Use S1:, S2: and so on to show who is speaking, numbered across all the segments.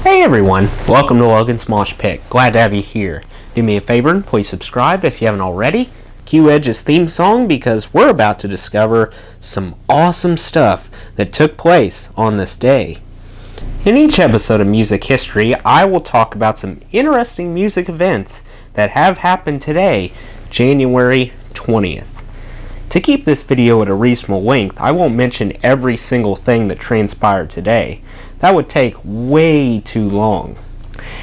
S1: Hey everyone, welcome to Logan's Mosh Pit. Glad to have you here. Do me a favor and please subscribe if you haven't already. Cue Edge's theme song because we're about to discover some awesome stuff that took place on this day. In each episode of Music History, I will talk about some interesting music events that have happened today, January 20th. To keep this video at a reasonable length, I won't mention every single thing that transpired today. That would take way too long.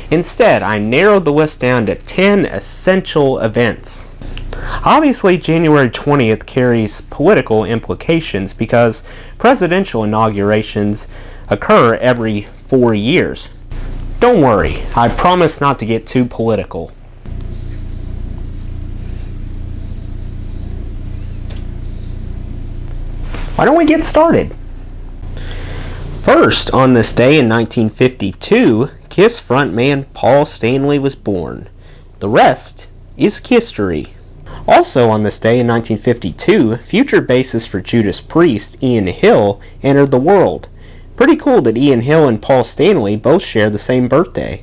S1: Instead, I narrowed the list down to 10 essential events. Obviously, January 20th carries political implications because presidential inaugurations occur every 4 years. Don't worry, I promise not to get too political. Why don't we get started? First, on this day in 1952, Kiss frontman Paul Stanley was born. The rest is history. Also on this day in 1952, future bassist for Judas Priest, Ian Hill, entered the world. Pretty cool that Ian Hill and Paul Stanley both share the same birthday.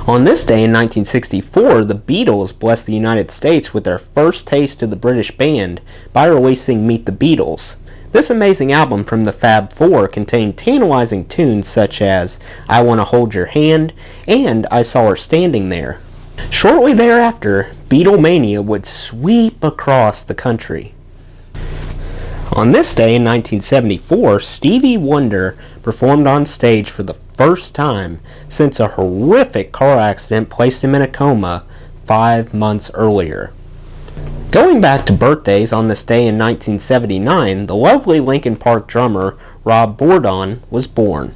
S1: On this day in 1964, the Beatles blessed the United States with their first taste of the British band by releasing Meet the Beatles. This amazing album from the Fab Four contained tantalizing tunes such as I Wanna Hold Your Hand and I Saw Her Standing There. Shortly thereafter, Beatlemania would sweep across the country. On this day in 1974, Stevie Wonder performed on stage for the first time since a horrific car accident placed him in a coma 5 months earlier. Going back to birthdays, on this day in 1979, the lovely Linkin Park drummer Rob Bourdon was born.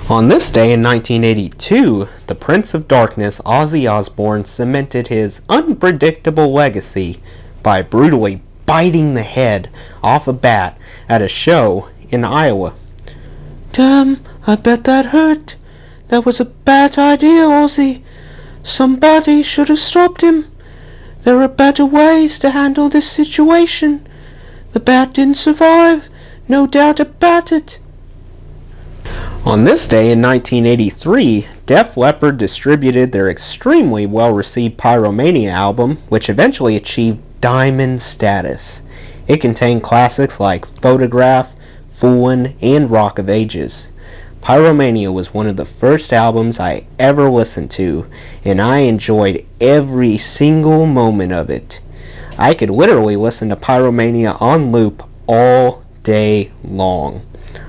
S1: On this day in 1982, the Prince of Darkness Ozzy Osbourne cemented his unpredictable legacy by brutally biting the head off a bat at a show in Iowa.
S2: Damn, I bet that hurt. That was a bad idea, Ozzy. Somebody should have stopped him. There are better ways to handle this situation. The bat didn't survive, no doubt about it.
S1: On this day in 1983, Def Leppard distributed their extremely well-received Pyromania album, which eventually achieved diamond status. It contained classics like Photograph, Foolin', and Rock of Ages. Pyromania was one of the first albums I ever listened to, and I enjoyed every single moment of it. I could literally listen to Pyromania on loop all day long.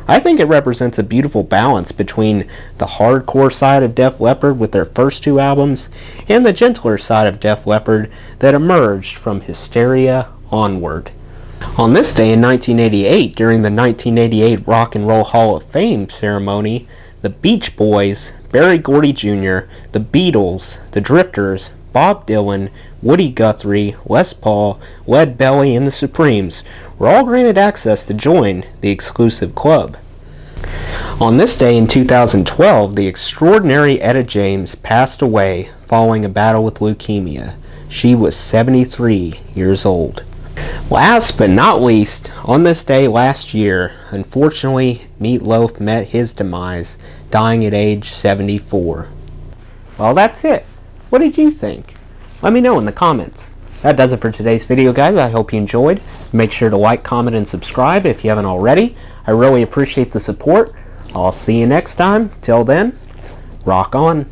S1: I think it represents a beautiful balance between the hardcore side of Def Leppard with their first two albums and the gentler side of Def Leppard that emerged from Hysteria onward. On this day in 1988, during the 1988 Rock and Roll Hall of Fame ceremony, the Beach Boys, Berry Gordy Jr., the Beatles, the Drifters, Bob Dylan, Woody Guthrie, Les Paul, Lead Belly, and the Supremes were all granted access to join the exclusive club. On this day in 2012, the extraordinary Etta James passed away following a battle with leukemia. She was 73 years old. Last but not least, on this day last year, unfortunately, Meat Loaf met his demise, dying at age 74. Well, that's it. What did you think? Let me know in the comments. That does it for today's video, guys. I hope you enjoyed. Make sure to like, comment, and subscribe if you haven't already. I really appreciate the support. I'll see you next time. Till then, rock on.